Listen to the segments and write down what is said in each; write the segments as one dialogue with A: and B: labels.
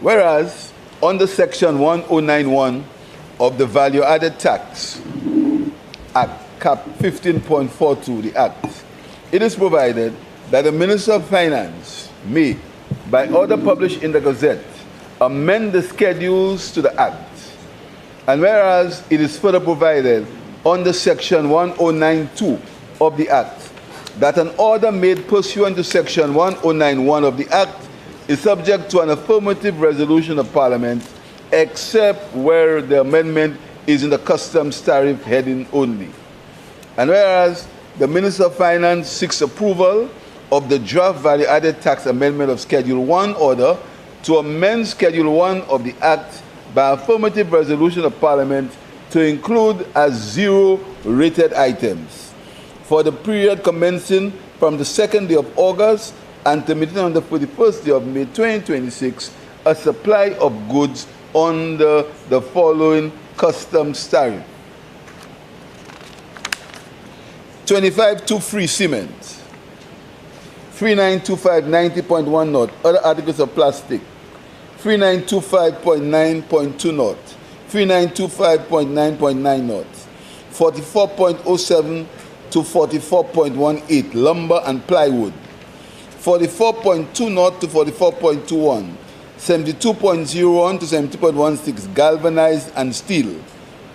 A: Whereas, under Section 1091 of the Value Added Tax Act, Cap 15.42, the Act, it is provided that the Minister of Finance may, by order published in the Gazette, amend the schedules to the Act. And whereas it is further provided under Section 1092 of the Act that an order made pursuant to Section 1091 of the Act is subject to an affirmative resolution of Parliament, except where the amendment is in the customs tariff heading only. And whereas the Minister of Finance seeks approval of the draft value-added tax amendment of Schedule 1 order to amend Schedule 1 of the Act by affirmative resolution of Parliament to include as zero-rated items for the period commencing from the 2nd day of August and terminating on the 41st day of May 2026, a supply of goods under the following customs tariff. 25 free cement, 3925 90.1 knot, other articles of plastic, 3925.9.2 knot, 3925.9.9 knot, 44.07 to 44.18 lumber and plywood, 44.2 knot to 44.21, 72.01 to 70.16 galvanized and steel,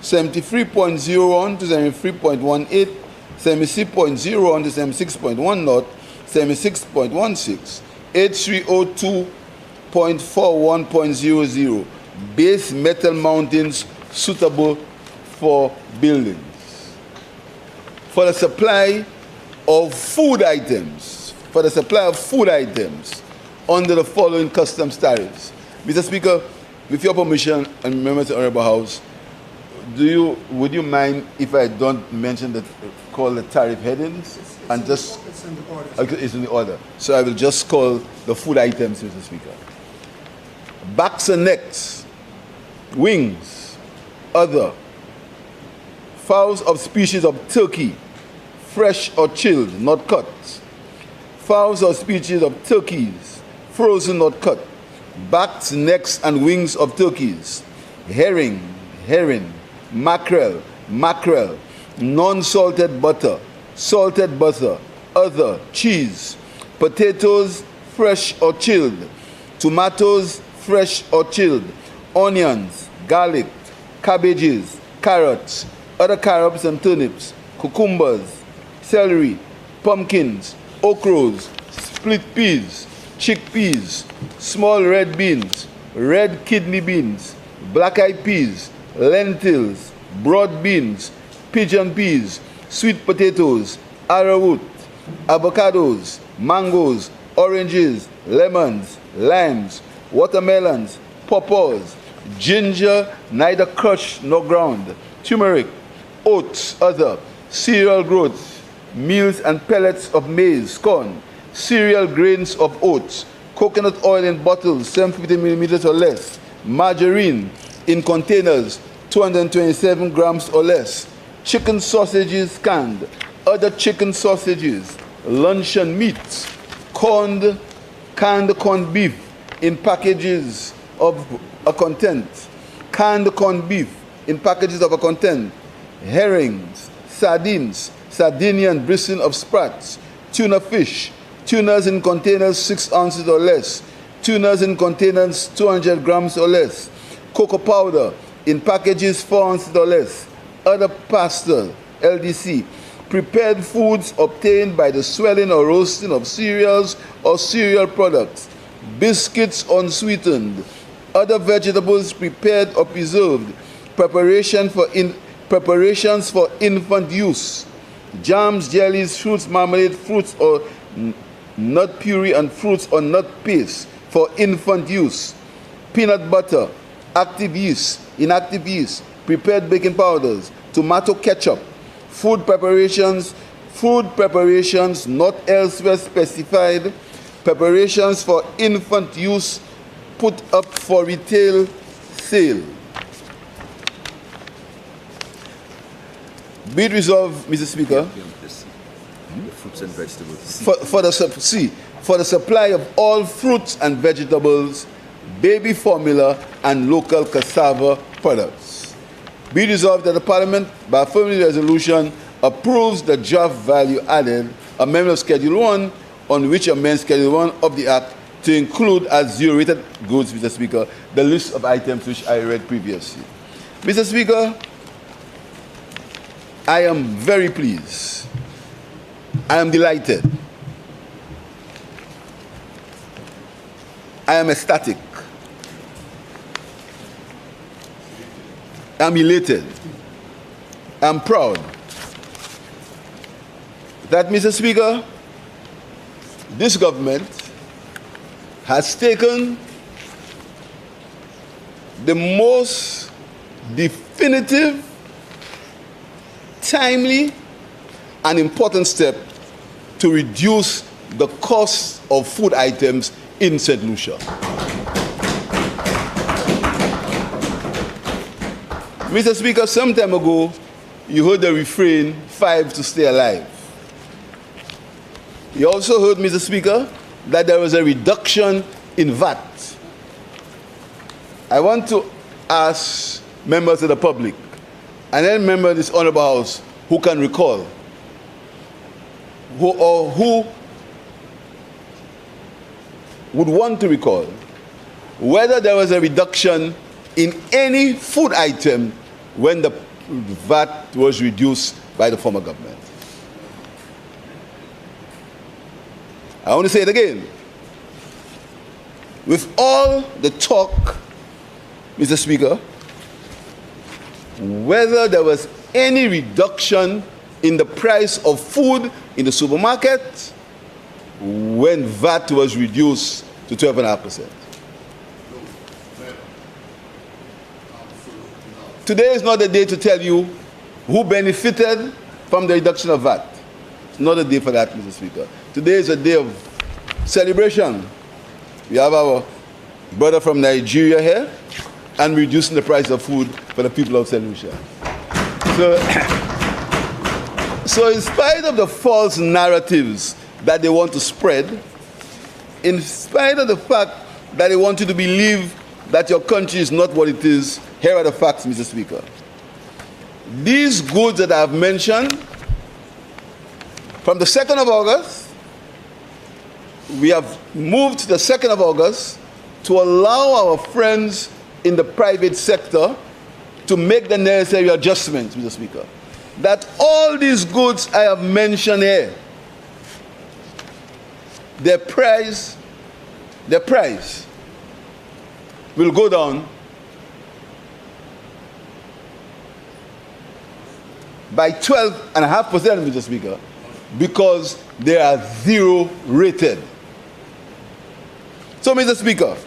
A: 73.01 to 73.18, 76.01 to 76.1 knot, 76.16, 8302.41.00 base metal mountings suitable for buildings. For the supply of food items, under the following customs tariffs. Mr. Speaker, with your permission and members of the Honorable House, would you mind if I don't mention call the tariff headings it's in the order. Okay, it's in the order. So I will just call the food items, Mr. Speaker. Backs and necks, wings, other, fowls of species of turkey, fresh or chilled, not cut, fowls of species of turkeys, frozen, not cut, backs, necks, and wings of turkeys, herring, mackerel, non-salted butter, salted butter, other, cheese, potatoes, fresh or chilled, tomatoes, fresh or chilled, onions, garlic, cabbages, carrots, other carrots and turnips, cucumbers, celery, pumpkins, okras, split peas, chickpeas, small red beans, red kidney beans, black-eyed peas, lentils, broad beans, pigeon peas, sweet potatoes, arrowroot, avocados, mangoes, oranges, lemons, limes, watermelons, pawpaws, ginger, neither crushed nor ground, turmeric, oats, other, cereal growths, meals and pellets of maize, corn, cereal grains of oats, coconut oil in bottles, 750 millimeters or less, margarine in containers, 227 grams or less, chicken sausages canned, other chicken sausages, luncheon meats, canned corned beef in packages of a content, canned corned beef in packages of a content, herrings, sardines, Sardinian bristling of sprats, tuna fish, tunas in containers 6 ounces or less, tunas in containers 200 grams or less, cocoa powder in packages 4 ounces or less, other pasta, LDC, prepared foods obtained by the swelling or roasting of cereals or cereal products, biscuits unsweetened, other vegetables prepared or preserved, preparations for infant use, jams, jellies, fruits, marmalade, fruits or nut puree and fruits or nut paste for infant use, peanut butter, active yeast, inactive yeast, prepared baking powders, tomato ketchup, food preparations not elsewhere specified, preparations for infant use put up for retail sale. Be it resolved, Mr. Speaker,
B: fruits and vegetables.
A: For the supply of all fruits and vegetables baby formula, and local cassava products. Be resolved that the Parliament, by affirmative resolution, approves the draft value added amendment of Schedule 1, on which amends Schedule 1 of the Act to include as zero-rated goods, Mr. Speaker, the list of items which I read previously. Mr. Speaker, I am very pleased. I am delighted. I am ecstatic. I am elated. I am proud that, Mr. Speaker, this government has taken the most definitive, timely, and important step to reduce the cost of food items in St. Lucia. Mr. Speaker, some time ago, you heard the refrain, 5 to stay alive. You also heard, Mr. Speaker, that there was a reduction in VAT. I want to ask members of the public, and then members of this Honorable House, who can recall, who would want to recall, whether there was a reduction in any food item when the VAT was reduced by the former government. I want to say it again. With all the talk, Mr. Speaker, whether there was any reduction in the price of food in the supermarket when VAT was reduced to 12.5%. Today is not the day to tell you who benefited from the reduction of VAT. It's not a day for that, Mr. Speaker. Today is a day of celebration. We have our brother from Nigeria here and reducing the price of food for the people of St. Lucia. So in spite of the false narratives that they want to spread, in spite of the fact that they want you to believe that your country is not what it is, here are the facts, Mr. Speaker. These goods that I have mentioned, from the 2nd of August, we have moved to the 2nd of August to allow our friends in the private sector to make the necessary adjustments, Mr. Speaker. That all these goods I have mentioned here, their price will go down by 12.5%, Mr. Speaker, because they are zero rated. So, Mr. Speaker,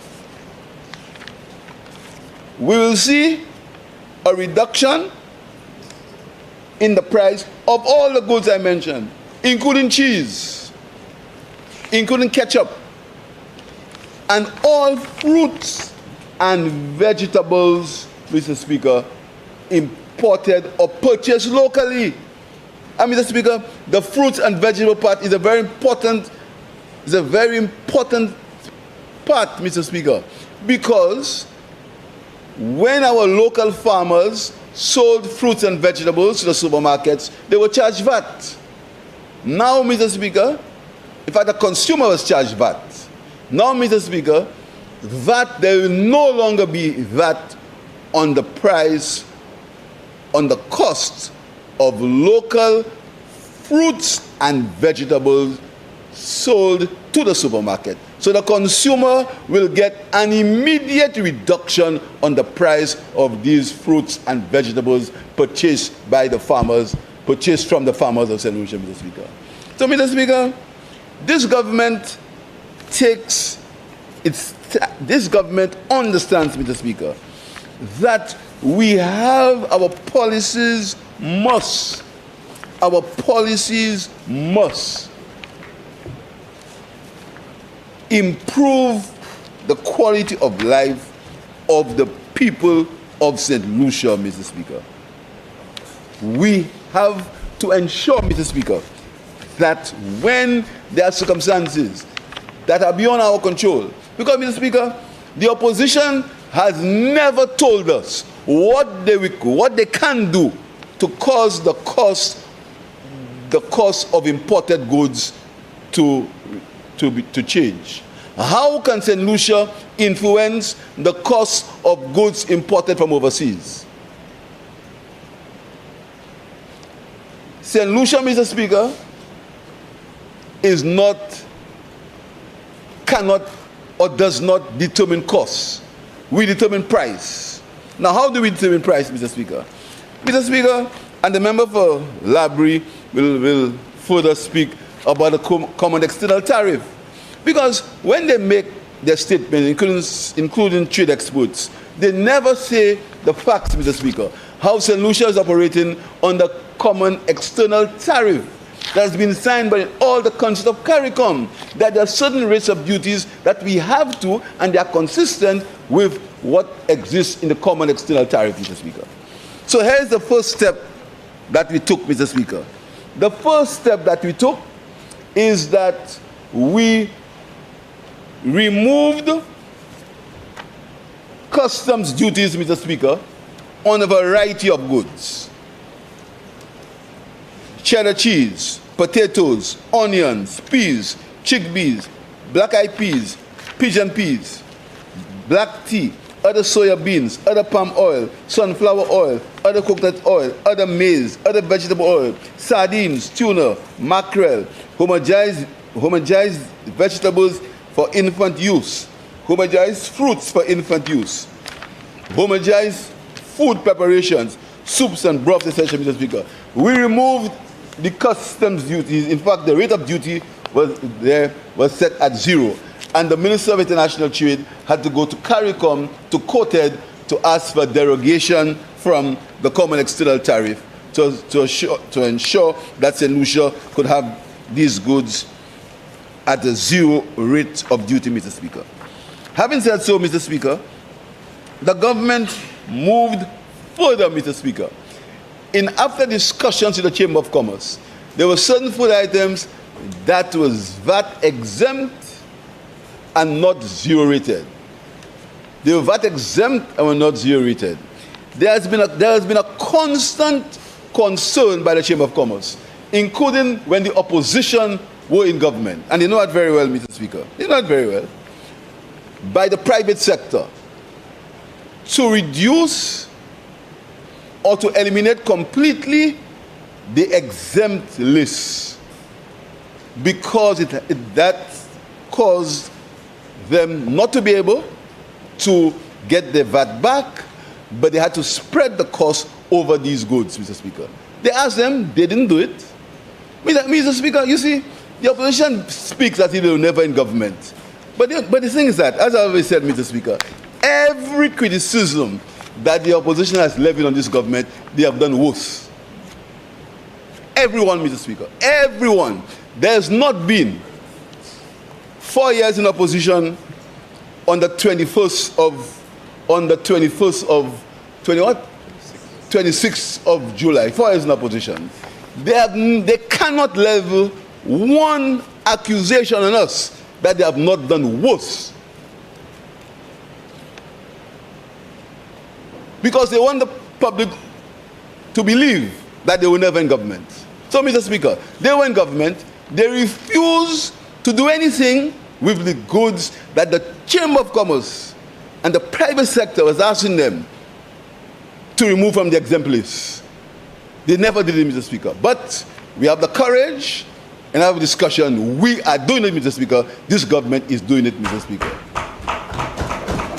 A: we will see a reduction in the price of all the goods I mentioned, including cheese, including ketchup, and all fruits and vegetables, Mr. Speaker, imported or purchased locally. And Mr. Speaker, the fruits and vegetable part is a very important part, Mr. Speaker, because when our local farmers sold fruits and vegetables to the supermarkets, they were charged VAT. Now, Mr. Speaker, in fact, the consumer was charged VAT. Now, Mr. Speaker, there will no longer be VAT on the price, on the cost of local fruits and vegetables sold to the supermarket. So the consumer will get an immediate reduction on the price of these fruits and vegetables purchased by the farmers, purchased from the farmers of St. Lucia, Mr. Speaker. So, Mr. Speaker, this government understands, Mr. Speaker, that we have our policies must improve the quality of life of the people of St. Lucia, Mr. Speaker. We have to ensure, Mr. Speaker, that when there are circumstances that are beyond our control, because, Mr. Speaker, The opposition has never told us what they can do to cause the cost of imported goods to change. How can St. Lucia influence the cost of goods imported from overseas? St. Lucia, Mr. Speaker, cannot or does not determine costs. We determine price. Now, how do we determine price, Mr. Speaker? Mr. Speaker, and the member for Labrie will further speak about the common external tariff. Because when they make their statement, including trade exports, they never say the facts, Mr. Speaker, how St. Lucia is operating on the common external tariff that has been signed by all the countries of CARICOM, that there are certain rates of duties that we have to, and they are consistent with what exists in the common external tariff, Mr. Speaker. So here's the first step that we took, Mr. Speaker. The first step that we took is that we removed customs duties, Mr. Speaker, on a variety of goods. Cheddar cheese, potatoes, onions, peas, chickpeas, black-eyed peas, pigeon peas, black tea, other soya beans, other palm oil, sunflower oil, other coconut oil, other maize, other vegetable oil, sardines, tuna, mackerel, homogenized vegetables for infant use, homogenized fruits for infant use, homogenized food preparations, soups and broths, etc., Mr. Speaker. We removed the customs duties. In fact, the rate of duty was set at 0. And the Minister of International Trade had to go to CARICOM, to COTED, to ask for derogation from the common external tariff to ensure that St. Lucia could have these goods at a 0 rate of duty, Mr. Speaker. Having said so, Mr. Speaker, the government moved further, Mr. Speaker. After discussions in the Chamber of Commerce, there were certain food items that was VAT exempt and not 0 rated. They were VAT exempt and were not 0 rated. There has been a constant concern by the Chamber of Commerce, including when the opposition were in government, and they know that very well, Mr. Speaker. They know that very well. By the private sector to reduce or to eliminate completely the exempt list, because that caused them not to be able to get their VAT back, but they had to spread the cost over these goods, Mr. Speaker. They asked them, they didn't do it. Mr. Speaker, you see, the opposition speaks as if they were never in government. But the thing is that, as I always said, Mr. Speaker, every criticism that the opposition has levied on this government, they have done worse. Everyone, Mr. Speaker, everyone. There has not been 4 years in opposition on the 26th of July. 4 years in opposition. They cannot level one accusation on us that they have not done worse. Because they want the public to believe that they were never in government. So, Mr. Speaker, they were in government. They refused to do anything with the goods that the Chamber of Commerce and the private sector was asking them to remove from the exempt list. They never did it, Mr. Speaker. But we have the courage and have a discussion. We are doing it, Mr. Speaker. This government is doing it, Mr. Speaker.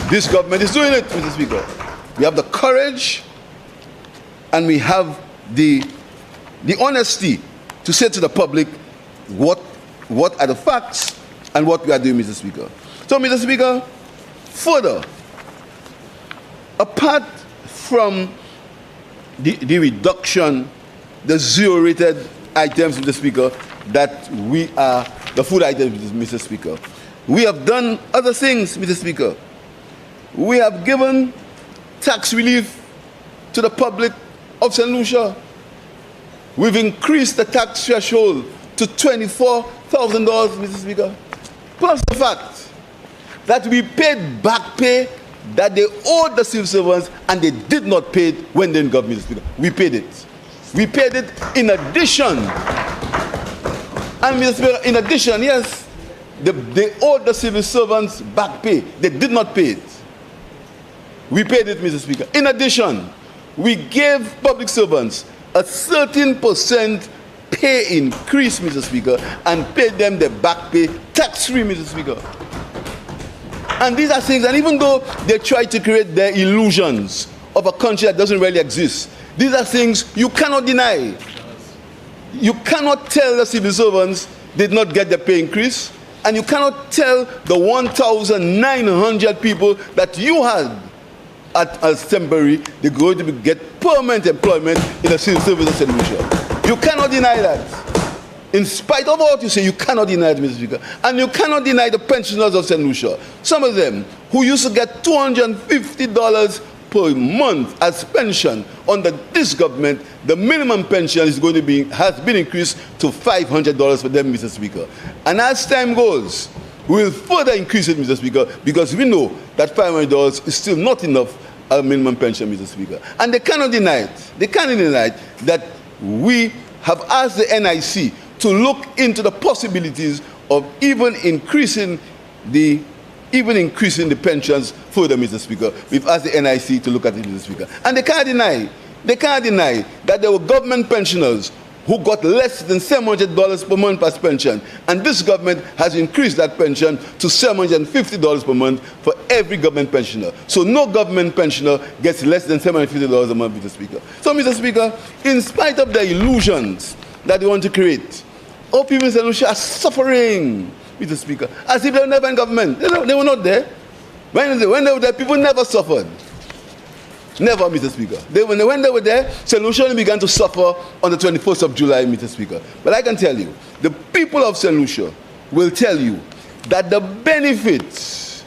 A: This government is doing it, Mr. Speaker. We have the courage and we have the honesty to say to the public what are the facts and what we are doing, Mr. Speaker. So, Mr. Speaker, further, apart from the reduction, the 0-rated items, Mr. Speaker, that we are, the food items, Mr. Speaker, we have done other things, Mr. Speaker. We have given tax relief to the public of St. Lucia. We've increased the tax threshold to $24,000, Mr. Speaker. Plus the fact that we paid back pay that they owed the civil servants and they did not pay it when they didn't govern, Mr. Speaker. We paid it. We paid it in addition. And Mr. Speaker, in addition, yes, they owed the civil servants back pay. They did not pay it. We paid it, Mr. Speaker. In addition, we gave public servants a certain percent pay increase, Mr. Speaker, and paid them the back pay tax-free, Mr. Speaker. And these are things, and even though they try to create their illusions of a country that doesn't really exist, these are things you cannot deny. You cannot tell the civil servants did not get the pay increase, and you cannot tell the 1,900 people that you had as temporary, they're going to get permanent employment in the civil service of St. Lucia. You cannot deny that. In spite of what you say, you cannot deny it, Mr. Speaker. And you cannot deny the pensioners of St. Lucia. Some of them who used to get $250 per month as pension under this government, the minimum pension is going to be, has been increased to $500 for them, Mr. Speaker. And as time goes, we will further increase it, Mr. Speaker, because we know that $500 is still not enough a minimum pension, Mr. Speaker. And they cannot deny it. They cannot deny it that we have asked the NIC to look into the possibilities of even increasing the pensions further, Mr. Speaker. We've asked the NIC to look at it, Mr. Speaker. And they can't deny that there were government pensioners who got less than $700 per month as pension. And this government has increased that pension to $750 per month for every government pensioner. So no government pensioner gets less than $750 a month, Mr. Speaker. So, Mr. Speaker, in spite of the illusions that they want to create, all people in St. Lucia are suffering, Mr. Speaker, as if they were never in government. They were not there. When they were there, people never suffered. Never, Mr. Speaker. When they were there, St. Lucia only began to suffer on the 21st of July, Mr. Speaker. But I can tell you, the people of St. Lucia will tell you that the benefits,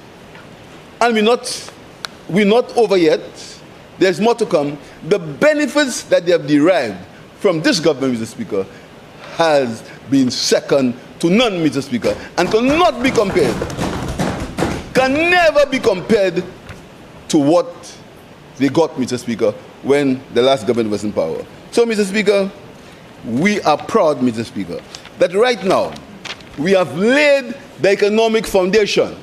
A: and we're not over yet, there's more to come, the benefits that they have derived from this government, Mr. Speaker, has been second to none, Mr. Speaker, and cannot be compared, can never be compared to what they got, Mr. Speaker, when the last government was in power. So, Mr. Speaker, we are proud, Mr. Speaker, that right now we have laid the economic foundation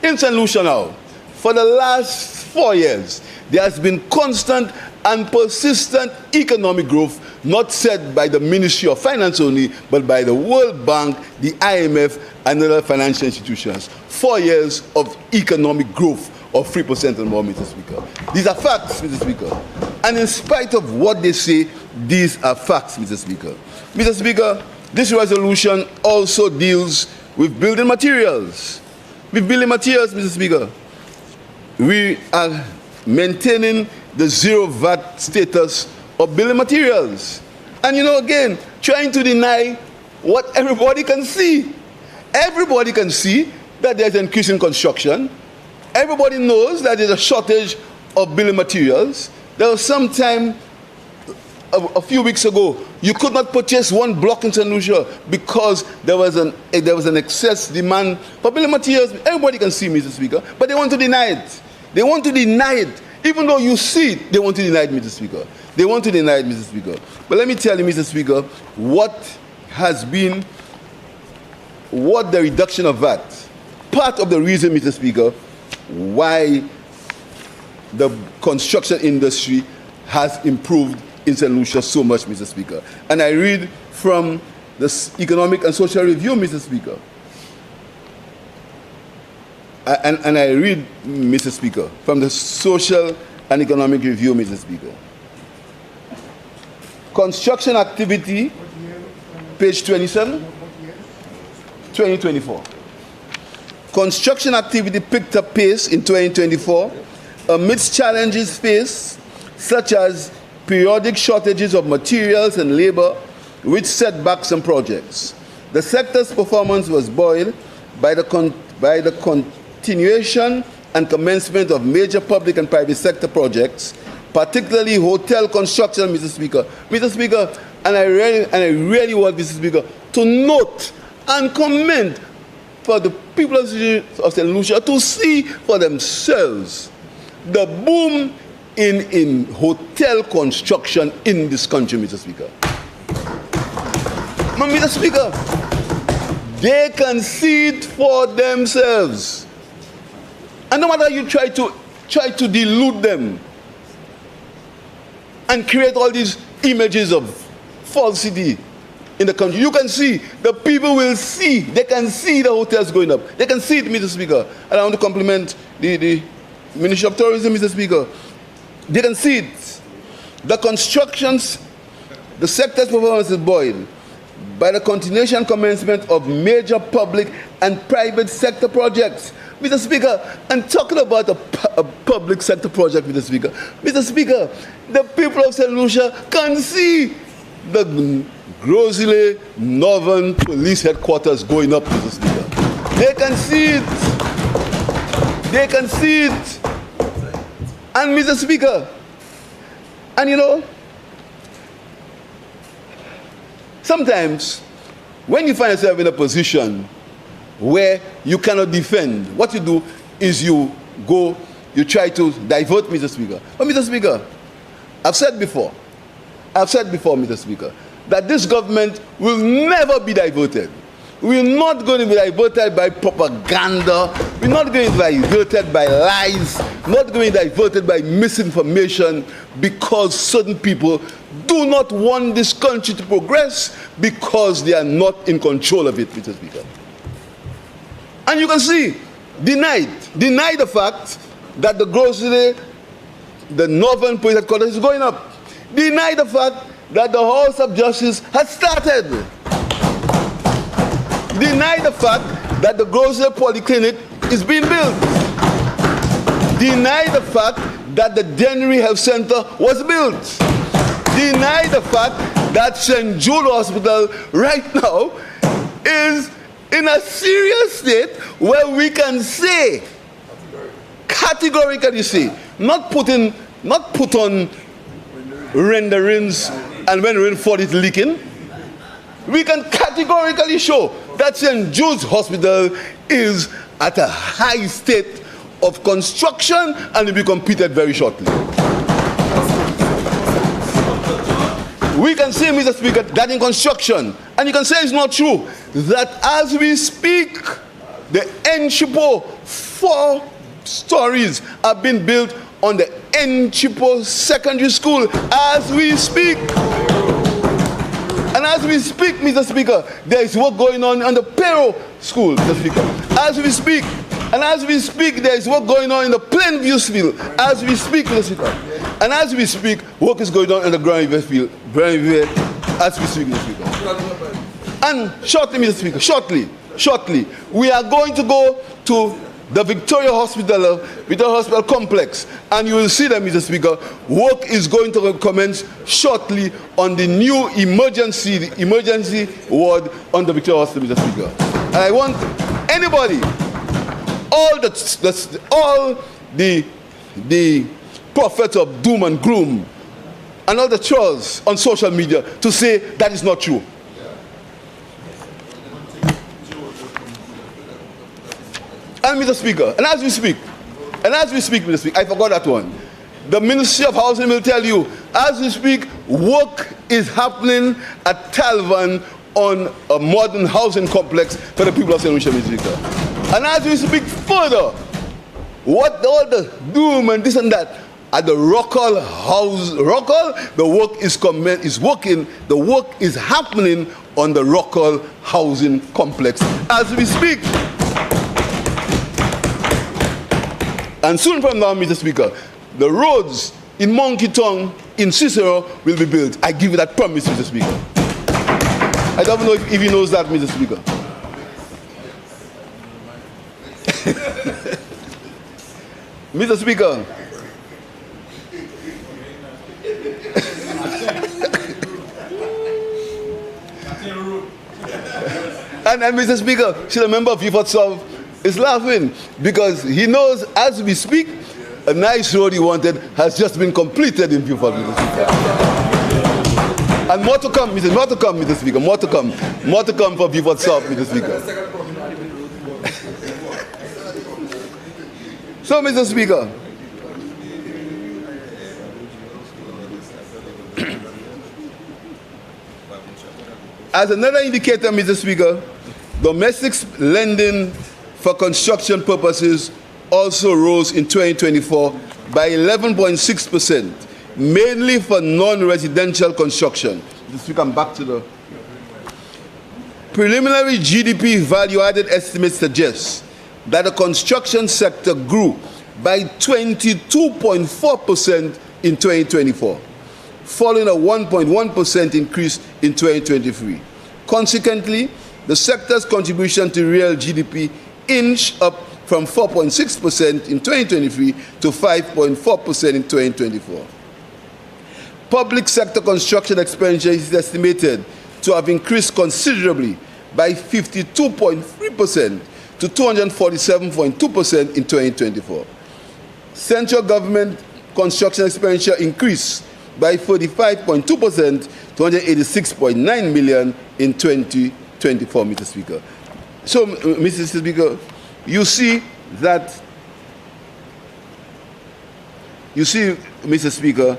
A: in St. Lucia now. For the last 4 years, there has been constant and persistent economic growth, not set by the Ministry of Finance only, but by the World Bank, the IMF, and other financial institutions. 4 years of economic growth of 3% and more, Mr. Speaker. These are facts, Mr. Speaker. And in spite of what they say, these are facts, Mr. Speaker. Mr. Speaker, this resolution also deals with building materials. With building materials, Mr. Speaker. We are maintaining the zero VAT status of building materials. And again, trying to deny what everybody can see. Everybody can see that there's an increase in construction. Everybody knows that there's a shortage of building materials. There was some time, a few weeks ago, you could not purchase one block in St. Lucia because there was an excess demand for building materials. Everybody can see, Mr. Speaker, but they want to deny it. They want to deny it. Even though you see it, they want to deny it, Mr. Speaker. They want to deny it, Mr. Speaker. But let me tell you, Mr. Speaker, what the reduction of VAT, part of the reason, Mr. Speaker, why the construction industry has improved in St. Lucia so much, Mr. Speaker. And I read from the Economic and Social Review, Mr. Speaker. And I read, Mr. Speaker, from the Social and Economic Review, Mr. Speaker. Construction activity, page 27, 2024. Construction activity picked up pace in 2024 amidst challenges faced, such as periodic shortages of materials and labor, which set back some projects. The sector's performance was buoyed by the continuation and commencement of major public and private sector projects, particularly hotel construction, Mr. Speaker. Mr. Speaker, and I really want, Mr. Speaker, to note and comment for the people of St. Lucia to see for themselves the boom in hotel construction in this country, Mr. Speaker. Mr. Speaker, they can see it for themselves. And no matter how you try to delude them and create all these images of falsity in the country, you can see, the people will see, they can see the hotels going up. They can see it, Mr. Speaker. And I want to compliment the Ministry of Tourism, Mr. Speaker. They can see it. The constructions, the sector's performance is buoyed by the continuation and commencement of major public and private sector projects. Mr. Speaker, I'm talking about a public sector project, Mr. Speaker. Mr. Speaker, the people of St. Lucia can see the Grosley Northern Police Headquarters going up, Mr. Speaker. They can see it. They can see it. And Mr. Speaker, and you know, sometimes when you find yourself in a position where you cannot defend, what you do is you try to divert, Mr. Speaker. But Mr. Speaker, I've said before, Mr. Speaker, that this government will never be diverted. We're not going to be diverted by propaganda. We're not going to be diverted by lies. We're not going to be diverted by misinformation because certain people do not want this country to progress because they are not in control of it, Mr. Speaker. And you can see, deny the fact that the grocery, the Northern Police Headquarters is going up. Deny the fact that the House of Justice has started. Deny the fact that the grocery polyclinic is being built. Deny the fact that the Dennery Health Center was built. Deny the fact that St. Jude Hospital right now is in a serious state where we can say, categorically say, not put on renderings and when rainfall is leaking, we can categorically show that St. Jude's Hospital is at a high state of construction and will be completed very shortly. We can say, Mr. Speaker, that in construction, and you can say it's not true, that as we speak, the Enchipo 4 stories are being built on the Enchipo Secondary School as we speak. And as we speak, Mr. Speaker, there is work going on the Pero School, Mr. Speaker. As we speak, and as we speak, there is work going on in the Plainview Field. As we speak, Mr. Speaker. And as we speak, work is going on in the Granville Field. Granville, as we speak, Mr. Speaker. And shortly, Mr. Speaker, shortly, we are going to go to the Victoria Hospital complex, and you will see that, Mr. Speaker, work is going to commence shortly on the new emergency ward on the Victoria Hospital, Mr. Speaker. And I want anybody, all the prophets of doom and gloom, and all the trolls on social media to say that is not true. And Mr. Speaker, and as we speak, Mr. Speaker, I forgot that one. The Ministry of Housing will tell you, as we speak, work is happening at Talvan on a modern housing complex for the people of St. Lucia, Mr. Speaker. And as we speak further, what all the doom and this and that, at the Rockall house, the work is happening on the Rockall housing complex as we speak. And soon from now, Mr. Speaker, the roads in Monkey Tongue, in Cicero, will be built. I give you that promise, Mr. Speaker. I don't know if he knows that, Mr. Speaker. Mr. Speaker. and Mr. Speaker, see the member of Philp is laughing because he knows as we speak, a nice road he wanted has just been completed in Philp, Mr. Speaker. And more to come, Mr. Speaker, more to come for Philp, Mr. Speaker. So, Mr. Speaker, as another indicator, Mr. Speaker, domestic lending for construction purposes also rose in 2024 by 11.6%, mainly for non-residential construction. Mr. Speaker, I'm back to the preliminary GDP value-added estimates suggest that the construction sector grew by 22.4% in 2024, following a 1.1% increase in 2023. Consequently, the sector's contribution to real GDP inched up from 4.6% in 2023 to 5.4% in 2024. Public sector construction expenditure is estimated to have increased considerably by 52.3% to 247.2% in 2024. Central government construction expenditure increased by 45.2% to 186.9 million in 2024, Mr. Speaker. So, Mr. Speaker, you see, Mr. Speaker,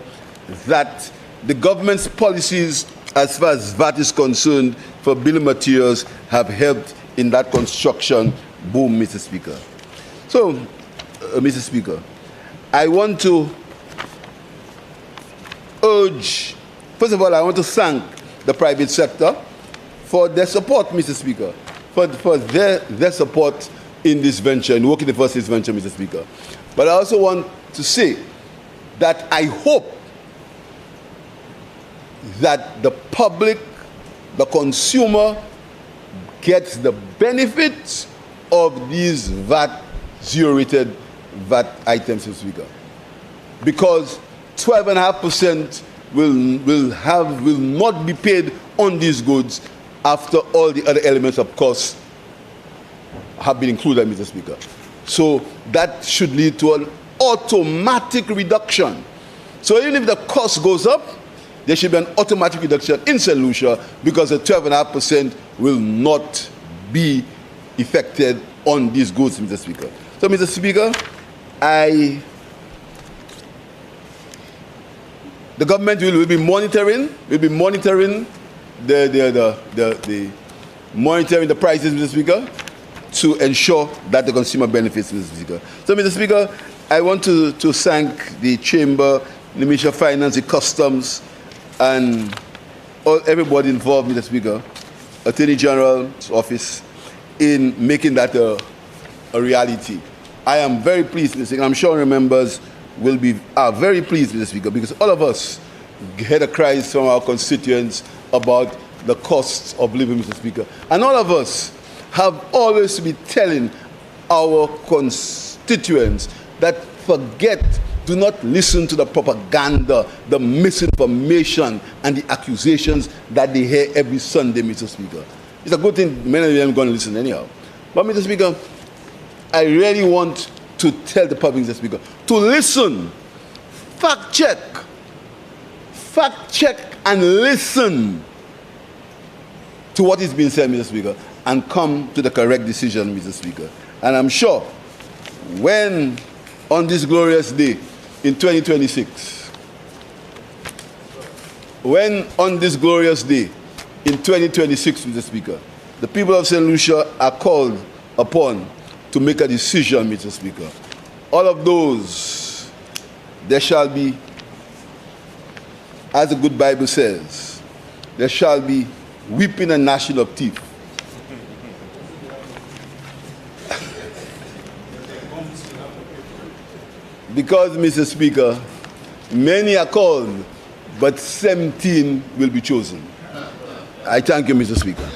A: that the government's policies as far as VAT is concerned for building materials have helped in that construction boom, Mr. Speaker. So, Mr. Speaker, I want to urge, first of all, I want to thank the private sector for their support, Mr. Speaker, for their support in this venture, in working the first venture, Mr. Speaker. But I also want to say that I hope that the public, the consumer, gets the benefits of these zero-rated VAT items, Mr. Speaker. Because 12.5% will not be paid on these goods after all the other elements of cost have been included, Mr. Speaker. So that should lead to an automatic reduction. So even if the cost goes up, there should be an automatic reduction in St. Lucia because the 12.5% will not be effected on these goods, Mr. Speaker. So, Mr. Speaker, the government will be monitoring monitoring the prices, Mr. Speaker, to ensure that the consumer benefits, Mr. Speaker. So, Mr. Speaker, I want to thank the Chamber, the Ministry of Finance, the Customs, and everybody involved, Mr. Speaker, Attorney General's office, in making that a reality. I am very pleased, Mr. Speaker. I'm sure our members are very pleased, Mr. Speaker, because all of us heard a cries from our constituents about the costs of living, Mr. Speaker. And all of us have always been telling our constituents that do not listen to the propaganda, the misinformation, and the accusations that they hear every Sunday, Mr. Speaker. It's a good thing many of them are going to listen anyhow. But, Mr. Speaker, I really want to tell the public, Mr. Speaker, to listen, fact check, and listen to what is being said, Mr. Speaker, and come to the correct decision, Mr. Speaker. And I'm sure when on this glorious day in 2026, Mr. Speaker, the people of St. Lucia are called upon to make a decision, Mr. Speaker. All of those, there shall be, as the good Bible says, there shall be weeping and gnashing of teeth. Because, Mr. Speaker, many are called, but 17 will be chosen. I thank you, Mr. Speaker.